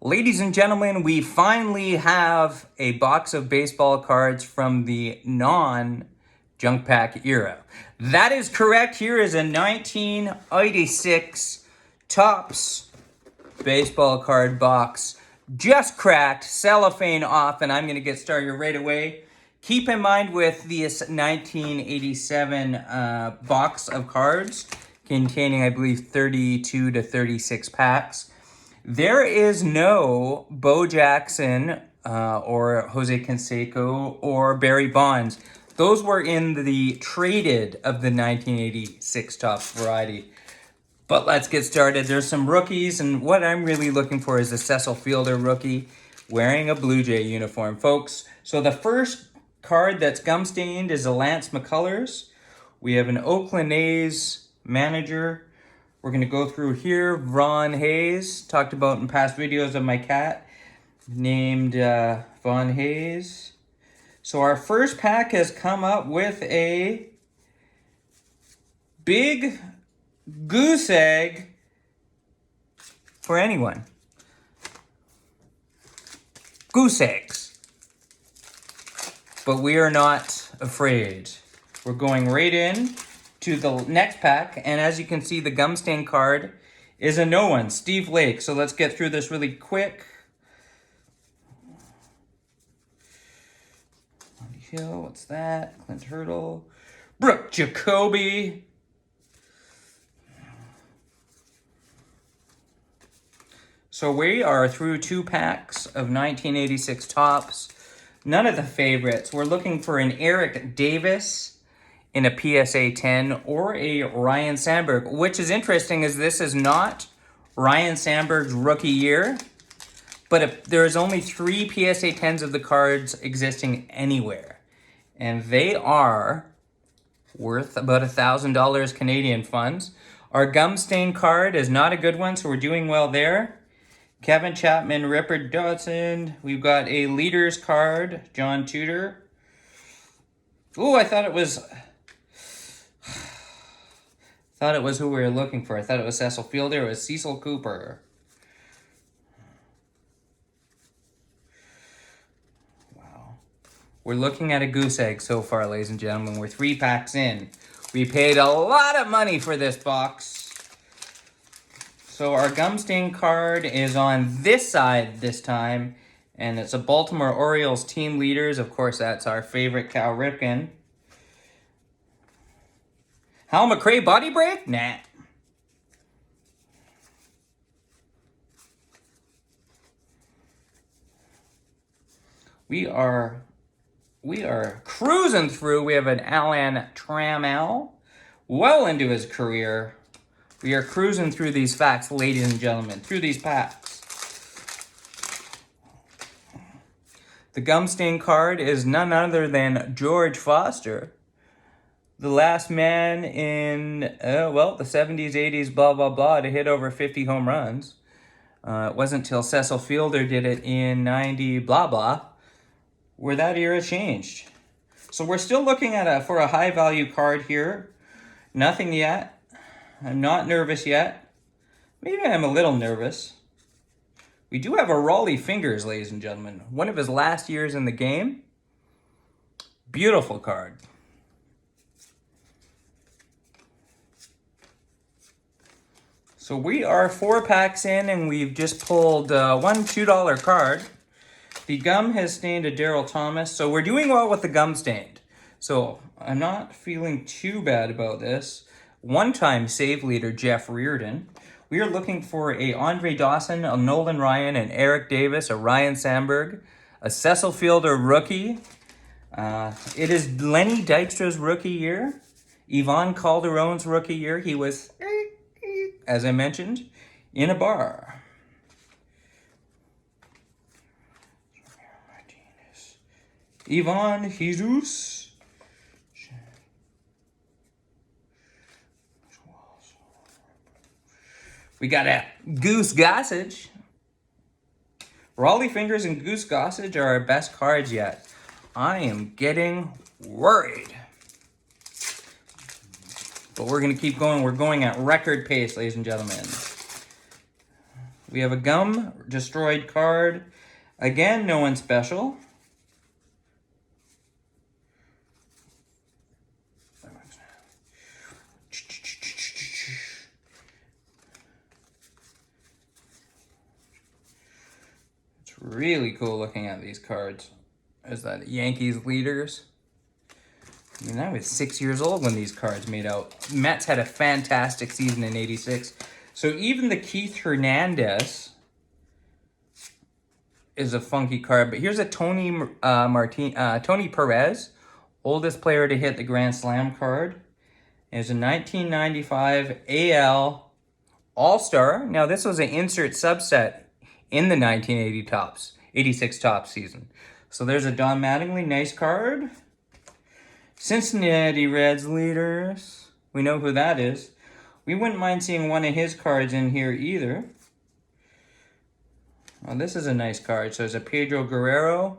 Ladies and gentlemen, we finally have a box of baseball cards from the non-junk pack era. That is correct. Here is a 1986 Topps baseball card box. Just cracked, cellophane off, and I'm going to get started right away. Keep in mind with this 1987 box of cards containing, I believe, 32 to 36 packs. There is no Bo Jackson or Jose Canseco or Barry Bonds. Those were in the traded of the 1986 Topps variety. But let's get started. There's some rookies, and what I'm really looking for is a Cecil Fielder rookie wearing a Blue Jay uniform, folks. So the first card that's gum stained is a Lance McCullers. We have an Oakland A's manager. We're going to go through here. Ron Hayes, talked about in past videos of my cat, named Von Hayes. So our first pack has come up with a big goose egg for anyone. Goose eggs. But we are not afraid. We're going right in to the next pack, and as you can see, the gum stain card is a no one, Steve Lake. So let's get through this really quick. Hill, what's that? Clint Hurdle, Brooke Jacoby. So we are through two packs of 1986 Topps. None of the favorites. We're looking for an Eric Davis in a PSA 10 or a Ryan Sandberg, which is interesting as this is not Ryan Sandberg's rookie year, but there's only 3 PSA 10s of the cards existing anywhere, and they are worth about $1,000 Canadian funds. Our gum stain card is not a good one, so we're doing well there. Kevin Chapman, Ripper Dodson. We've got a leaders card, John Tudor. Ooh, I thought it was who we were looking for. I thought it was Cecil Fielder. It was Cecil Cooper. Wow. We're looking at a goose egg so far, ladies and gentlemen. We're 3 packs in. We paid a lot of money for this box. So our gum stain card is on this side this time, and it's a Baltimore Orioles team leaders. Of course, that's our favorite Cal Ripken. Hal McRae body break? Nah. We are cruising through. We have an Alan Trammell, well into his career. We are cruising through these facts, ladies and gentlemen, through these packs. The gum stain card is none other than George Foster. The last man in, the 70s, 80s, blah, blah, blah, to hit over 50 home runs. It wasn't until Cecil Fielder did it in 90, blah, blah, where that era changed. So we're still looking at for a high-value card here. Nothing yet. I'm not nervous yet. Maybe I'm a little nervous. We do have a Rollie Fingers, ladies and gentlemen. One of his last years in the game. Beautiful card. So we are 4 packs in, and we've just pulled one $2 card. The gum has stained a Daryl Thomas, so we're doing well with the gum stained. So I'm not feeling too bad about this. One-time save leader Jeff Reardon. We are looking for a Andre Dawson, a Nolan Ryan, an Eric Davis, a Ryan Sandberg, a Cecil Fielder rookie. It is Lenny Dykstra's rookie year. Ivan Calderon's rookie year. He was, as I mentioned, in a bar. Ivan Jesus. We got a Goose Gossage. Rollie Fingers and Goose Gossage are our best cards yet. I am getting worried. But we're going to keep going. We're going at record pace, ladies and gentlemen. We have a Gum Destroyed card. Again, no one special. It's really cool looking at these cards. There's that Yankees leaders. I mean, I was 6 years old when these cards made out. Mets had a fantastic season in '86. So even the Keith Hernandez is a funky card. But here's a Tony Perez, oldest player to hit the Grand Slam card. There's a 1995 AL All-Star. Now, this was an insert subset in the 86 Topps season. So there's a Don Mattingly, nice card. Cincinnati Reds leaders. We know who that is. We wouldn't mind seeing one of his cards in here either. Well, this is a nice card. So there's a Pedro Guerrero.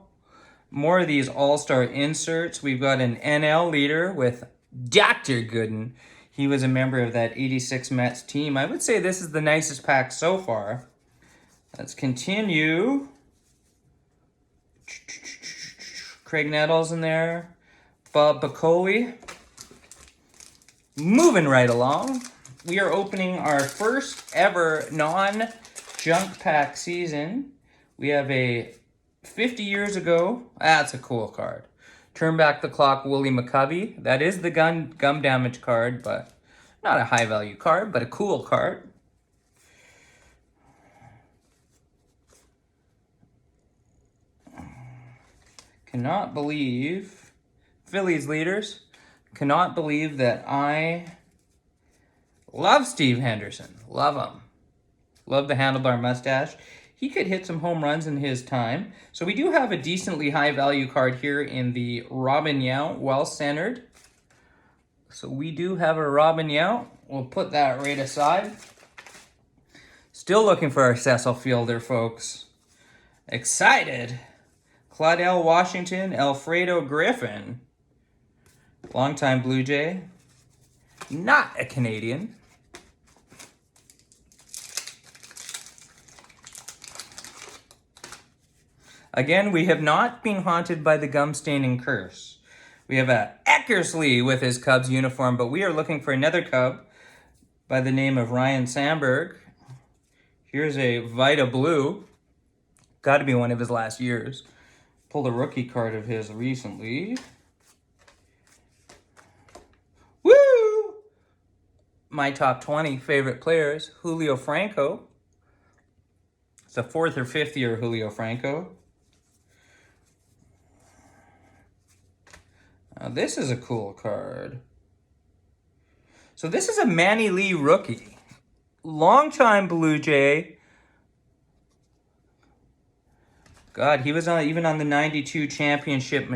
More of these all-star inserts. We've got an NL leader with Dr. Gooden. He was a member of that 86 Mets team. I would say this is the nicest pack so far. Let's continue. Craig Nettles in there. Bob Piccoli. Moving right along. We are opening our first ever non-junk pack season. We have a 50 years ago. That's a cool card. Turn Back the Clock, Willie McCovey. That is the gum damage card, but not a high value card, but a cool card. Cannot believe, Phillies leaders, cannot believe that I love Steve Henderson. Love him. Love the handlebar mustache. He could hit some home runs in his time. So we do have a decently high value card here in the Robin Yount, well-centered. So we do have a Robin Yount. We'll put that right aside. Still looking for our Cecil Fielder, folks. Excited. Claudell Washington, Alfredo Griffin. Longtime Blue Jay. Not a Canadian. Again, we have not been haunted by the gum staining curse. We have a Eckersley with his Cubs uniform, but we are looking for another Cub by the name of Ryan Sandberg. Here's a Vita Blue. Got to be one of his last years. Pulled a rookie card of his recently. Woo! My top 20 favorite players, Julio Franco. It's a 4th or 5th year Julio Franco. Now, this is a cool card. So this is a Manny Lee rookie. Longtime Blue Jay. God, he was even on the 92 championship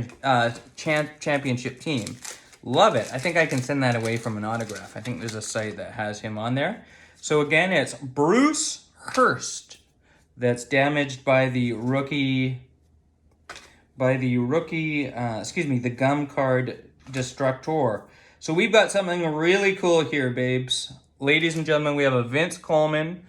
team. Love it. I think I can send that away from an autograph. I think there's a site that has him on there. So again, it's Bruce Hurst that's damaged by the the gum card destructor. So we've got something really cool here, babes. Ladies and gentlemen, we have a Vince Coleman.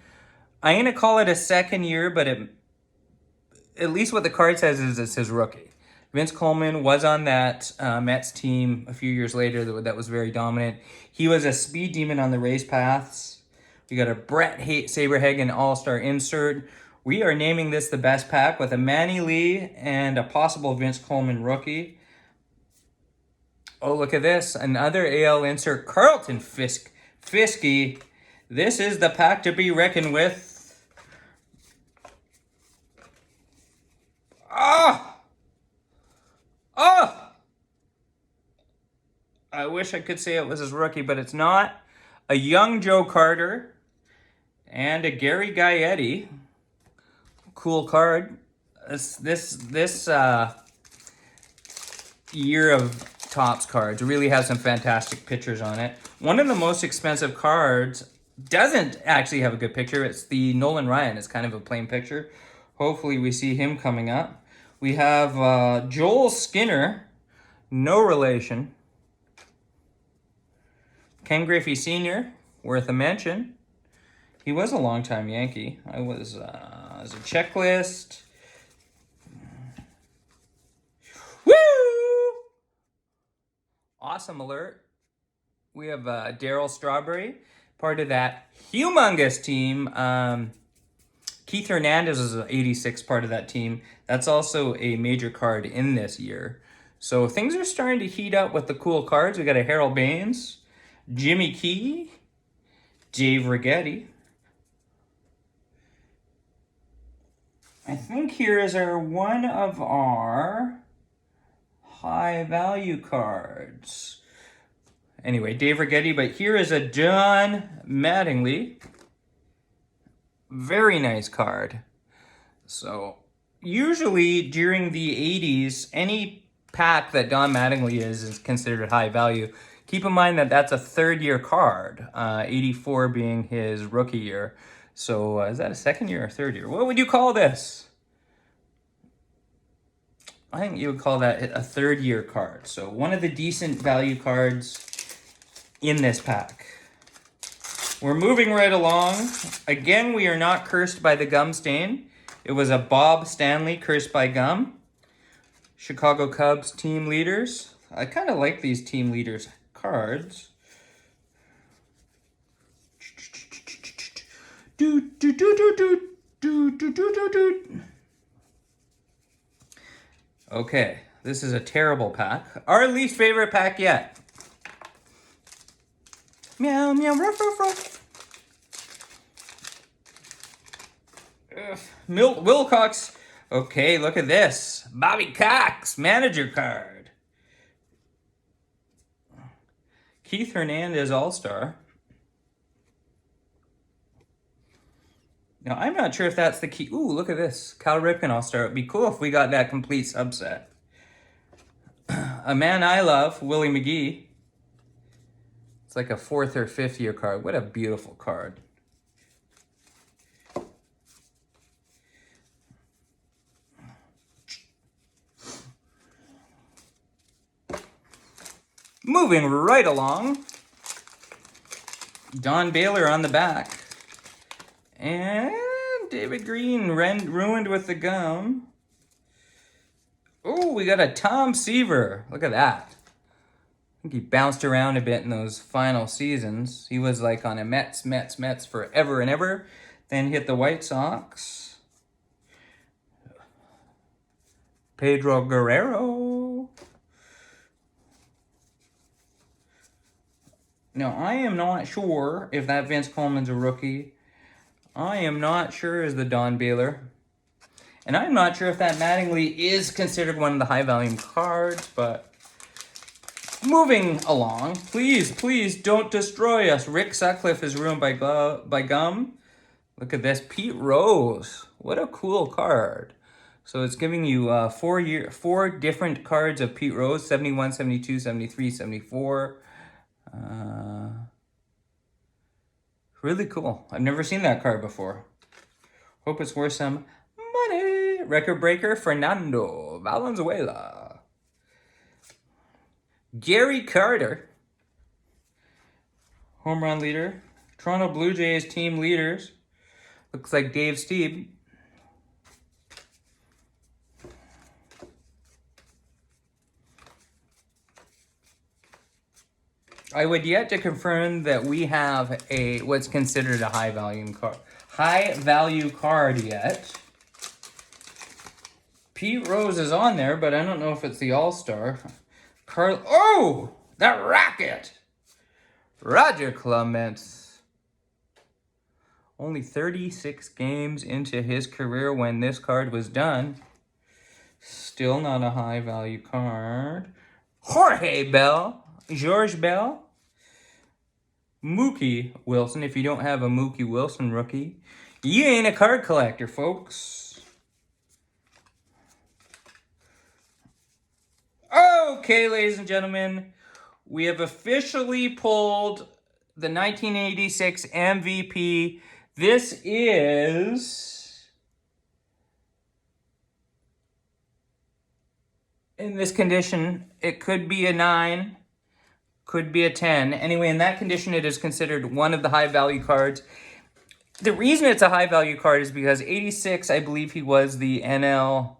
I'm going to call it a second year, but at least what the card says is it's his rookie. Vince Coleman was on that Mets team a few years later that was very dominant. He was a speed demon on the race paths. We got a Brett Saberhagen All-Star insert. We are naming this the best pack with a Manny Lee and a possible Vince Coleman rookie. Oh, look at this. Another AL insert, Carlton Fiske. This is the pack to be reckoned with. I wish I could say it was his rookie, but it's not. A young Joe Carter and a Gary Gaetti. Cool card. This year of Topps cards really has some fantastic pictures on it. One of the most expensive cards doesn't actually have a good picture. It's the Nolan Ryan. It's kind of a plain picture. Hopefully we see him coming up. We have Joel Skinner, no relation. Ken Griffey Sr., worth a mention. He was a longtime Yankee. I was as a checklist. Woo! Awesome alert. We have Darryl Strawberry, part of that humongous team. Keith Hernandez is an 86 part of that team. That's also a major card in this year. So things are starting to heat up with the cool cards. We got a Harold Baines, Jimmy Key, Dave Righetti. I think here is one of our high value cards. Anyway, Dave Righetti, but here is a Don Mattingly. Very nice card. So usually during the 80s, any pack that Don Mattingly is considered high value. Keep in mind that that's a third-year card, 84 being his rookie year. So is that a second year or third year? What would you call this? I think you would call that a third-year card. So one of the decent value cards in this pack. We're moving right along. Again, we are not cursed by the gum stain. It was a Bob Stanley cursed by gum. Chicago Cubs team leaders. I kind of like these team leaders cards. Okay, this is a terrible pack. Our least favorite pack yet. Meow, meow, ruff, ruff, ruff. Milt Wilcox. Okay, look at this. Bobby Cox, manager card. Keith Hernandez, All-Star. Now, I'm not sure if that's the key. Ooh, look at this. Cal Ripken, All-Star. It'd be cool if we got that complete subset. A Man I Love, Willie McGee. It's like a 4th or 5th year card. What a beautiful card. Moving right along. Don Baylor on the back. And David Green ruined with the gum. Oh, we got a Tom Seaver. Look at that. I think he bounced around a bit in those final seasons. He was like on a Mets forever and ever. Then hit the White Sox. Pedro Guerrero. Now, I am not sure if that Vince Coleman's a rookie. I am not sure is the Don Baylor. And I'm not sure if that Mattingly is considered one of the high volume cards, but moving along. Please don't destroy us. Rick Sutcliffe is ruined by gum. Look at this. Pete Rose. What a cool card. So it's giving you 4 different cards of Pete Rose. 71, 72, 73, 74. Really cool. I've never seen that card before. Hope it's worth some money. Record breaker, Fernando Valenzuela. Gary Carter. Home run leader. Toronto Blue Jays team leaders. Looks like Dave Stieb. I would yet to confirm that we have what's considered a high value card yet. Pete Rose is on there, but I don't know if it's the All-Star. Oh, that Rocket! Roger Clemens. Only 36 games into his career when this card was done. Still not a high value card. Jorge Bell. George Bell, Mookie Wilson. If you don't have a Mookie Wilson rookie, you ain't a card collector, folks. Okay, ladies and gentlemen, we have officially pulled the 1986 MVP. This is, in this condition, it could be a 9. Could be a 10. Anyway, in that condition, it is considered one of the high value cards. The reason it's a high value card is because 86, I believe he was the NL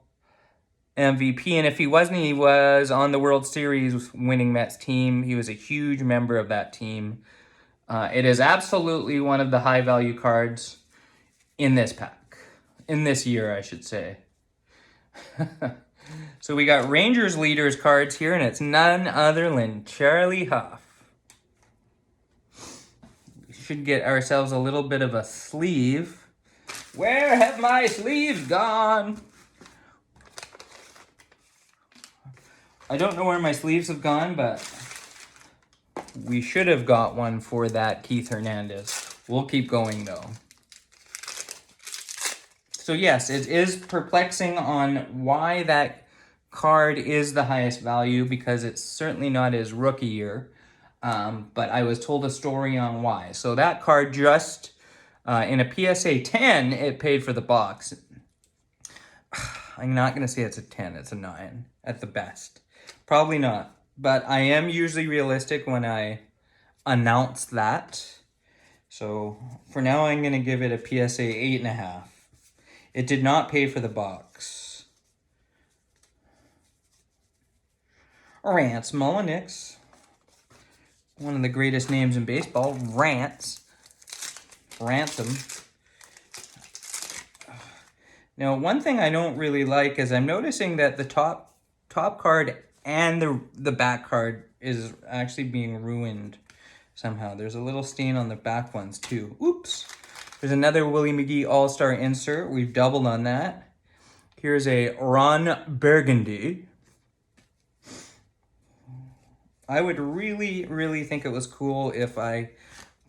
MVP, and if he wasn't, he was on the World Series winning Mets team. He was a huge member of that team. It is absolutely one of the high value cards in this pack. In this year, I should say. So we got Rangers leaders cards here, and it's none other than Charlie Hough. We should get ourselves a little bit of a sleeve. Where have my sleeves gone? I don't know where my sleeves have gone, but we should have got one for that Keith Hernandez. We'll keep going, though. So yes, it is perplexing on why that card is the highest value, because it's certainly not his rookie year. But I was told a story on why. So that card just, in a PSA 10, it paid for the box. I'm not going to say it's a 10, it's a 9 at the best. Probably not. But I am usually realistic when I announce that. So for now, I'm going to give it a PSA 8.5. It did not pay for the box. Rance Mulliniks. One of the greatest names in baseball. Rance. Ransom. Now, one thing I don't really like is I'm noticing that the top card and the back card is actually being ruined somehow. There's a little stain on the back ones too. Oops. There's another Willie McGee All-Star insert. We've doubled on that. Here's a Ron Burgundy. I would really, really think it was cool if I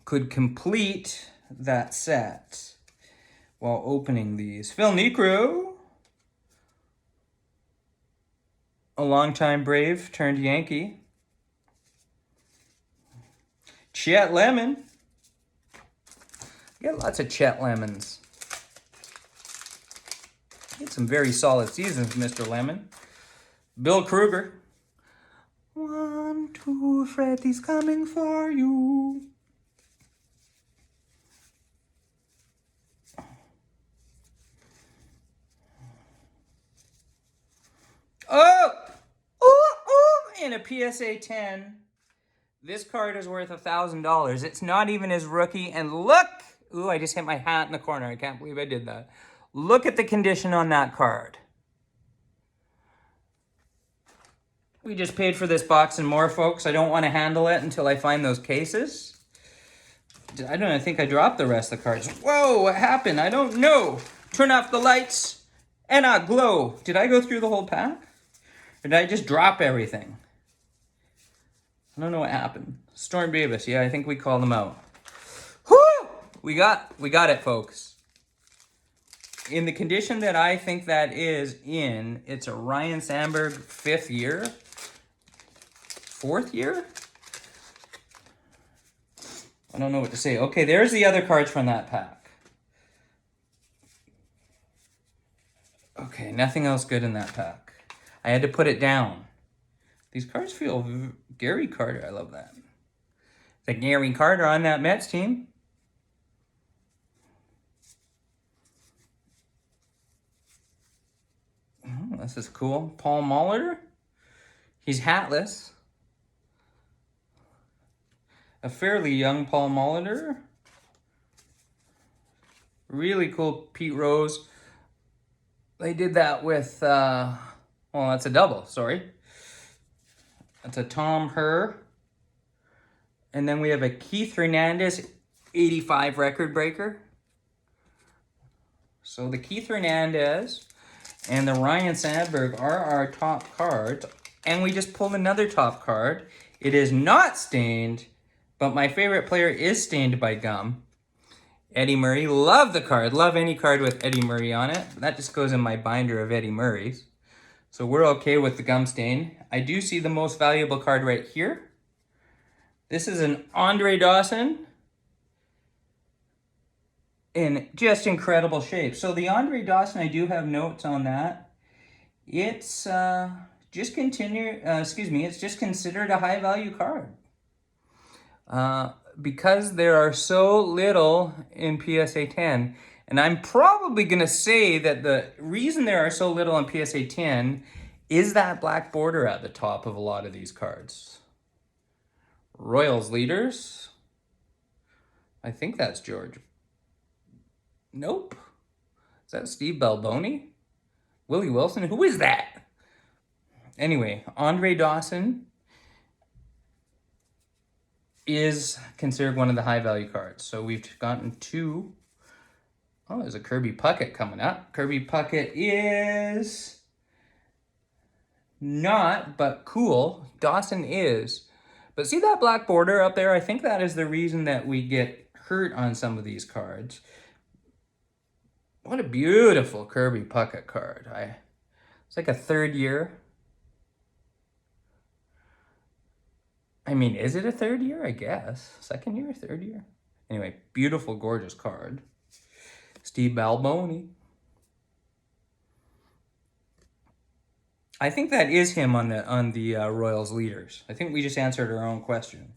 could complete that set while opening these. Phil Niekro. A longtime Brave turned Yankee. Chet Lemon. You got lots of Chet Lemons. He had some very solid seasons, Mr. Lemon. Bill Kruger. 1, 2, Freddy's coming for you. Oh! In a PSA 10. This card is worth $1,000. It's not even his rookie. And look! Ooh, I just hit my hat in the corner. I can't believe I did that. Look at the condition on that card. We just paid for this box and more, folks. I don't want to handle it until I find those cases. I think I dropped the rest of the cards. Whoa, what happened? I don't know. Turn off the lights and I glow. Did I go through the whole pack? Or did I just drop everything? I don't know what happened. Storm Davis. Yeah, I think we called them out. Whew! We got it, folks. In the condition that I think that is in, it's a Ryan Sandberg 5th year. 4th year? I don't know what to say. Okay, there's the other cards from that pack. Okay, nothing else good in that pack. I had to put it down. These cards feel... Gary Carter, I love that. The Gary Carter on that Mets team. Oh, this is cool. Paul Molitor. He's hatless. A fairly young Paul Molitor. Really cool Pete Rose. They did that with... well, that's a double, sorry. That's a Tom Herr. And then we have a Keith Hernandez 85 record breaker. So the Keith Hernandez and the Ryan Sandberg are our top cards. And we just pulled another top card. It is not stained, but my favorite player is stained by gum. Eddie Murray. Love the card. Love any card with Eddie Murray on it. That just goes in my binder of Eddie Murray's. So we're okay with the gum stain. I do see the most valuable card right here. This is an Andre Dawson in just incredible shape. So the Andre Dawson, I do have notes on that. It's it's just considered a high value card. because there are so little in PSA 10, and I'm probably going to say that the reason there are so little in PSA 10 is that black border at the top of a lot of these cards. Royals leaders. I think that's George. Nope. Is that Steve Balboni? Willie Wilson? Who is that? Anyway, Andre Dawson is considered one of the high value cards. So we've gotten 2. Oh, there's a Kirby Puckett coming up. Kirby Puckett is not, but cool. Dawson is. But see that black border up there? I think that is the reason that we get hurt on some of these cards. What a beautiful Kirby Puckett card. It's like a 3rd year. I mean, is it a 3rd year? I guess. 2nd year, 3rd year? Anyway, beautiful, gorgeous card. Steve Balboni. I think that is him on the Royals leaders. I think we just answered our own question.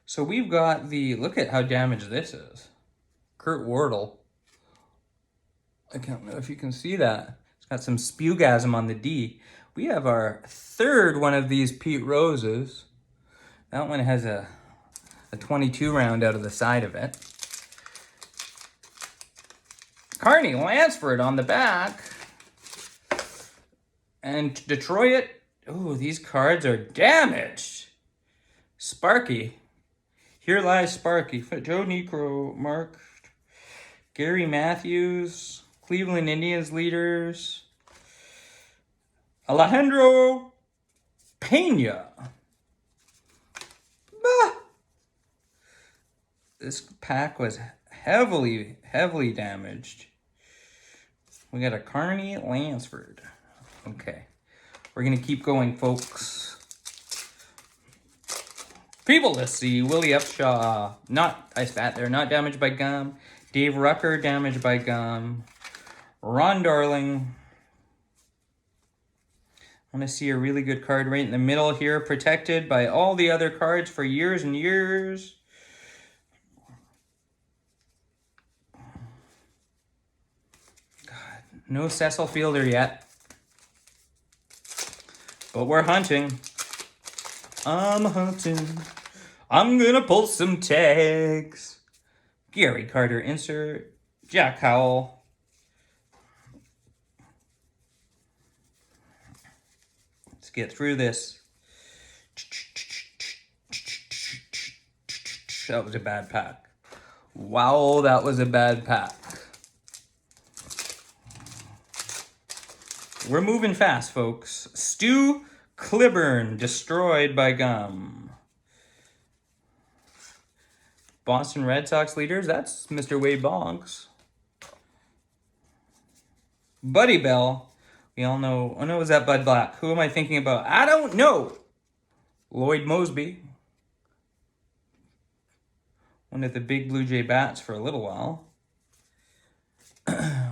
So we've got look at how damaged this is. Kurt Wardle. I don't know if you can see that. It's got some spewgasm on the D. We have our 3rd one of these Pete Roses. That one has a 22 round out of the side of it. Carney Lansford on the back. And Detroit. Oh, these cards are damaged. Sparky. Here lies Sparky. Joe Niekro, Mark. Gary Matthews. Cleveland Indians leaders. Alejandro Pena. Bah. This pack was heavily damaged. We got a Carney Lansford. Okay. We're going to keep going, folks. People to see. Willie Upshaw. I spat there. Not damaged by gum. Dave Rucker, damaged by gum. Ron Darling. I want to see a really good card right in the middle here, protected by all the other cards for years and years. God, no Cecil Fielder yet. But we're hunting. I'm hunting. I'm gonna pull some tags. Gary Carter insert. Jack Howell. Let's get through this. That was a bad pack. Wow, that was a bad pack. We're moving fast, folks. Stu Cliburn, destroyed by gum. Boston Red Sox leaders, that's Mr. Wade Boggs. Buddy Bell. We all know. Oh no, is that Bud Black? Who am I thinking about? I don't know. Lloyd Mosby. One of the big Blue Jay bats for a little while.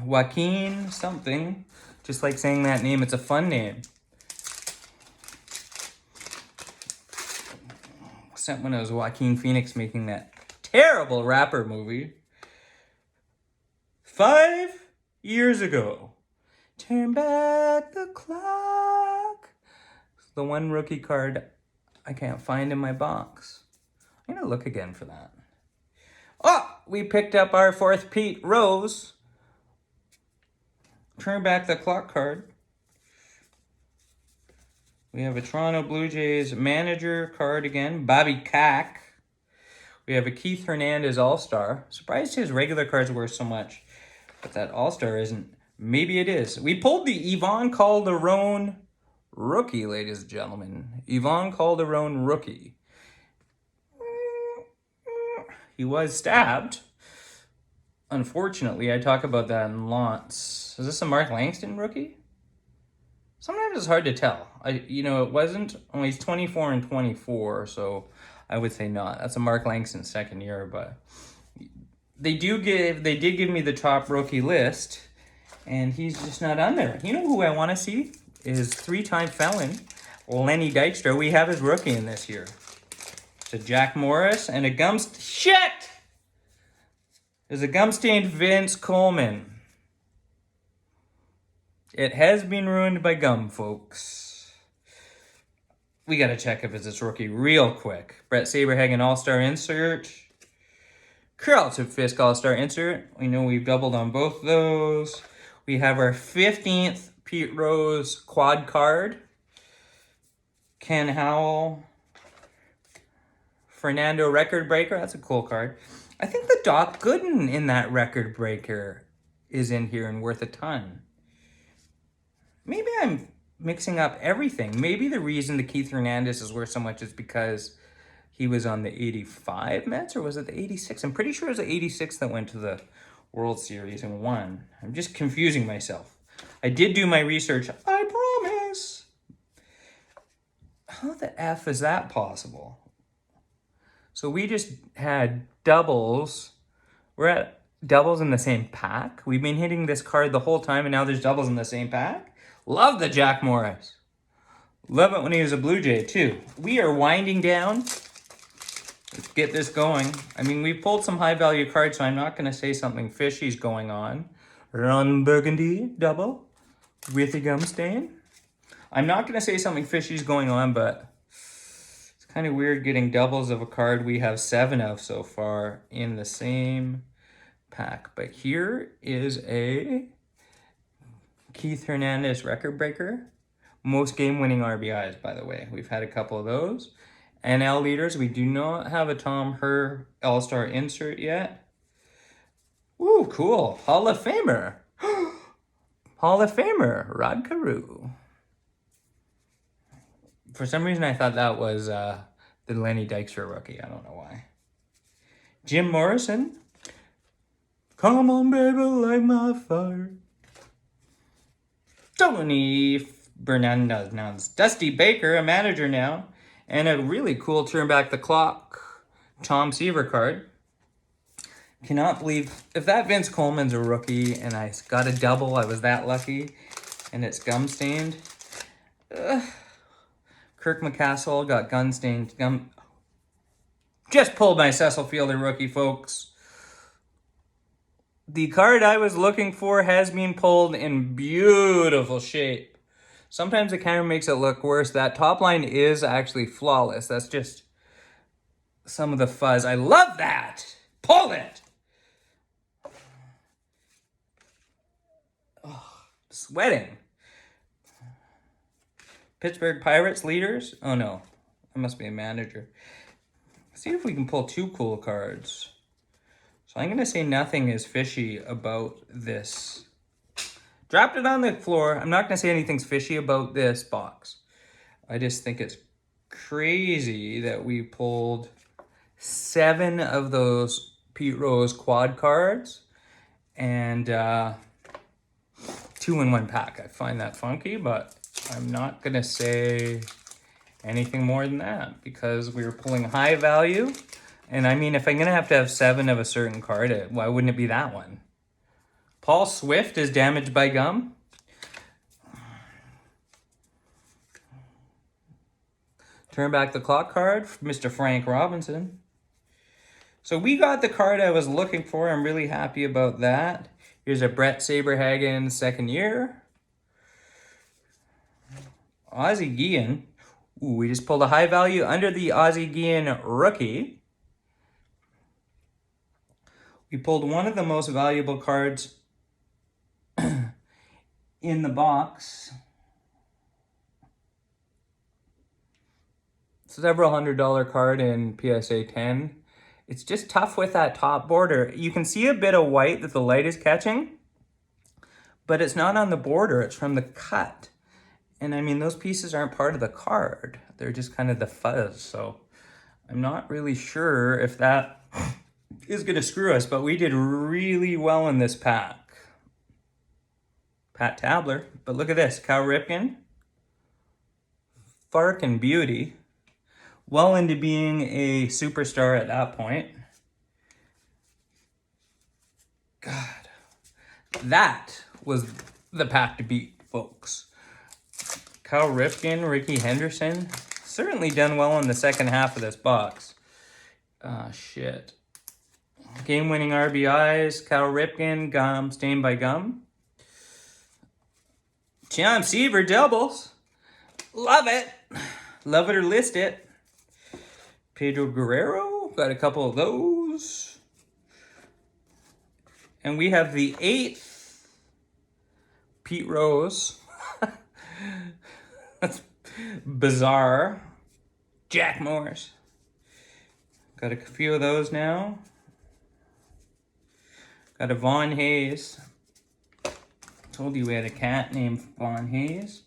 Joaquin something. Just like saying that name, it's a fun name. Except when it was Joaquin Phoenix making that terrible rapper movie 5 years ago. Turn back the clock. It's the one rookie card I can't find in my box. I'm gonna look again for that. Oh, we picked up our 4th Pete Rose. Turn back the clock card. We have a Toronto Blue Jays manager card again, Bobby Cack. We have a Keith Hernandez All-Star. Surprised his regular cards were so much, but that All-Star isn't. Maybe it is. We pulled the Ivan Calderon rookie, ladies and gentlemen. Ivan Calderon rookie. He was stabbed. Unfortunately, I talk about that in lots. Is this a Mark Langston rookie? Sometimes it's hard to tell. It wasn't. Well, he's 24 and 24, so I would say not. That's a Mark Langston 2nd year, but they did give me the top rookie list, and he's just not on there. You know who I want to see is 3-time felon Lenny Dykstra. We have his rookie in this year. It's a Jack Morris and a shit! There's a gum-stained Vince Coleman. It has been ruined by gum, folks. We gotta check if it's this rookie real quick. Brett Saberhagen All-Star insert. Carlton Fisk All-Star insert. We know we've doubled on both those. We have our 15th Pete Rose quad card. Ken Howell. Fernando Record Breaker. That's a cool card. I think the Doc Gooden in that Record Breaker is in here and worth a ton. Maybe I'm mixing up everything. Maybe the reason the Keith Hernandez is worth so much is because he was on the 85 Mets, or was it the 86? I'm pretty sure it was the 86 that went to the World Series and won. I'm just confusing myself. I did do my research. I promise. How the F is that possible? So we just had doubles. We're at doubles in the same pack. We've been hitting this card the whole time, and now there's doubles in the same pack. Love the Jack Morris. Love it when he was a Blue Jay, too. We are winding down. Let's get this going. I mean, we pulled some high-value cards, so I'm not going to say something fishy's going on. Ron Burgundy, double, with a gum stain. I'm not going to say something fishy's going on, but it's kind of weird getting doubles of a card we have 7 of so far in the same pack. But here is a Keith Hernandez Record Breaker. Most game-winning RBIs, by the way. We've had a couple of those. NL leaders, we do not have a Tom Herr All-Star insert yet. Ooh, cool. Hall of Famer. Hall of Famer, Rod Carew. For some reason, I thought that was the Lenny Dykstra rookie. I don't know why. Jim Morrison. Come on, baby, light my fire. Tony Fernandez. Now it's Dusty Baker, a manager now. And a really cool turn back the clock Tom Seaver card. Cannot believe, if that Vince Coleman's a rookie and I got a double, I was that lucky, and it's gum stained. Kirk McCaskill got gun stained. Just pulled my Cecil Fielder rookie, folks. The card I was looking for has been pulled in beautiful shape. Sometimes the camera makes it look worse. That top line is actually flawless. That's just some of the fuzz. I love that. Pull it. Oh, sweating. Pittsburgh Pirates leaders. Oh no, I must be a manager. Let's see if we can pull 2 cool cards. So I'm going to say nothing is fishy about this. Dropped it on the floor. I'm not going to say anything's fishy about this box. I just think it's crazy that we pulled 7 of those Pete Rose quad cards and 2 in 1 pack. I find that funky, but I'm not going to say anything more than that because we were pulling high value. And I mean, if I'm going to have 7 of a certain card, why wouldn't it be that one? Paul Swift is damaged by gum. Turn back the clock card, Mr. Frank Robinson. So we got the card I was looking for. I'm really happy about that. Here's a Brett Saberhagen second year. Ozzie Guillen. Ooh, we just pulled a high value under the Ozzie Guillen rookie. We pulled one of the most valuable cards in the box. Several $100 card in PSA 10. It's just tough with that top border. You can see a bit of white that the light is catching, but it's not on the border, it's from the cut. And I mean, those pieces aren't part of the card. They're just kind of the fuzz. So I'm not really sure if that is going to screw us, but we did really well in this pack. Pat Tabler, but look at this, Cal Ripken, Farkin beauty, well into being a superstar at that point. God, that was the pack to beat, folks. Cal Ripken, Ricky Henderson. Certainly done well in the second half of this box. Shit. Game-winning RBIs, Cal Ripken, Gum, Stained by Gum. John Seaver doubles. Love it. Love it or list it. Pedro Guerrero, got a couple of those. And we have the 8th Pete Rose. That's bizarre. Jack Morris. Got a few of those now. Got a Vaughn Hayes. Told you we had a cat named Vaughn Hayes.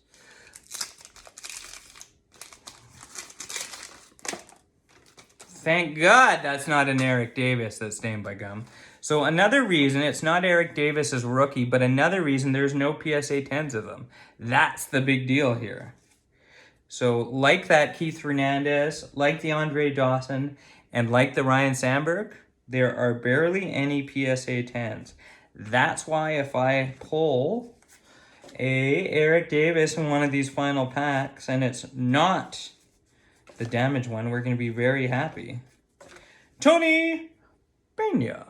Thank God that's not an Eric Davis that's stained by gum. So another reason, it's not Eric Davis's rookie, but another reason there's no PSA 10s of them. That's the big deal here. So like that Keith Hernandez, like the Andre Dawson, and like the Ryan Sandberg, there are barely any PSA 10s. That's why if I pull a Eric Davis in one of these final packs and it's not the damaged one, we're going to be very happy. Tony Pena.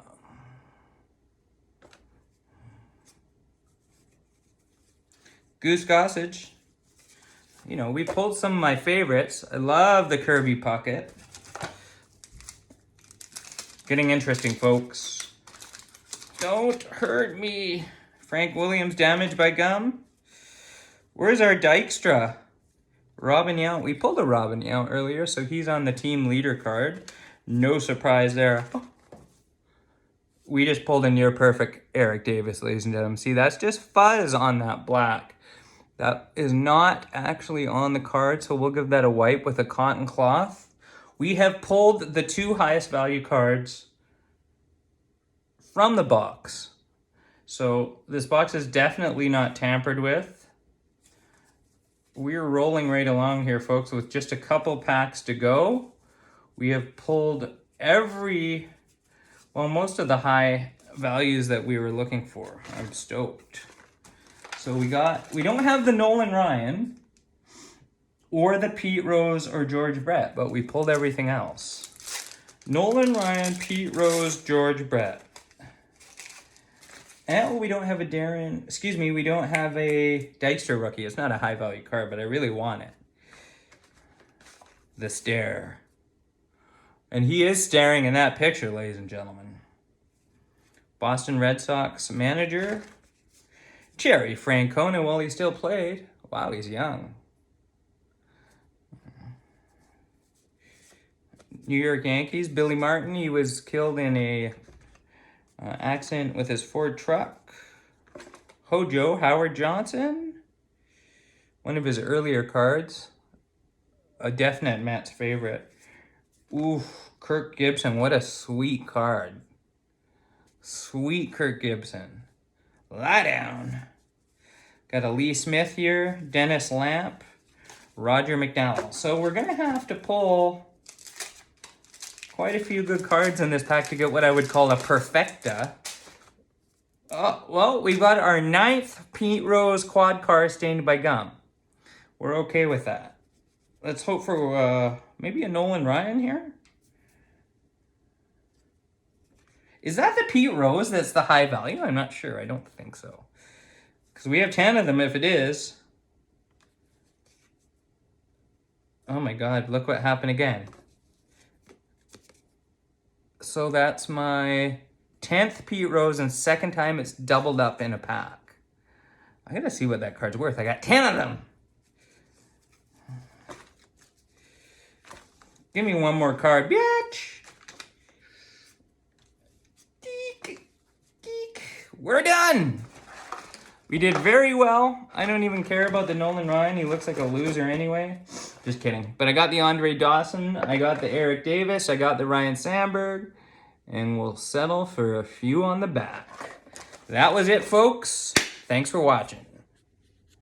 Goose Gossage. You know, we pulled some of my favorites. I love the Kirby Puckett. Getting interesting, folks. Don't hurt me. Frank Williams, damaged by gum. Where's our Dykstra? Robin Yount. We pulled a Robin Yount earlier, so he's on the team leader card. No surprise there. We just pulled a near perfect Eric Davis, ladies and gentlemen. See, that's just fuzz on that black. That is not actually on the card, so we'll give that a wipe with a cotton cloth. We have pulled the 2 highest value cards from the box. So this box is definitely not tampered with. We're rolling right along here, folks, with just a couple packs to go. We have pulled most of the high values that we were looking for. I'm stoked. So we don't have the Nolan Ryan or the Pete Rose or George Brett, but we pulled everything else. Nolan Ryan, Pete Rose, George Brett. And we don't have a we don't have a Dykstra rookie. It's not a high value card, but I really want it. The stare. And he is staring in that picture, ladies and gentlemen. Boston Red Sox manager. Jerry Francona, while he still played. Wow, he's young. New York Yankees, Billy Martin. He was killed in a accident with his Ford truck. Hojo, Howard Johnson. One of his earlier cards. A definite Mets favorite. Oof, Kirk Gibson. What a sweet card. Sweet Kirk Gibson. Lie down. Got a Lee Smith here. Dennis Lamp. Roger McDowell. So we're going to have to pull quite a few good cards in this pack to get what I would call a perfecta. Oh, well, we got our 9th Pete Rose quad card stained by gum. We're okay with that. Let's hope for maybe a Nolan Ryan here. Is that the Pete Rose that's the high value? I'm not sure. I don't think so. Because we have 10 of them if it is. Oh my God, look what happened again. So that's my 10th Pete Rose and second time it's doubled up in a pack. I gotta see what that card's worth. I got 10 of them. Give me one more card, bitch. We're done. We did very well. I don't even care about the Nolan Ryan. He looks like a loser anyway. Just kidding. But I got the Andre Dawson. I got the Eric Davis. I got the Ryan Sandberg. And we'll settle for a few on the back. That was it, folks. Thanks for watching.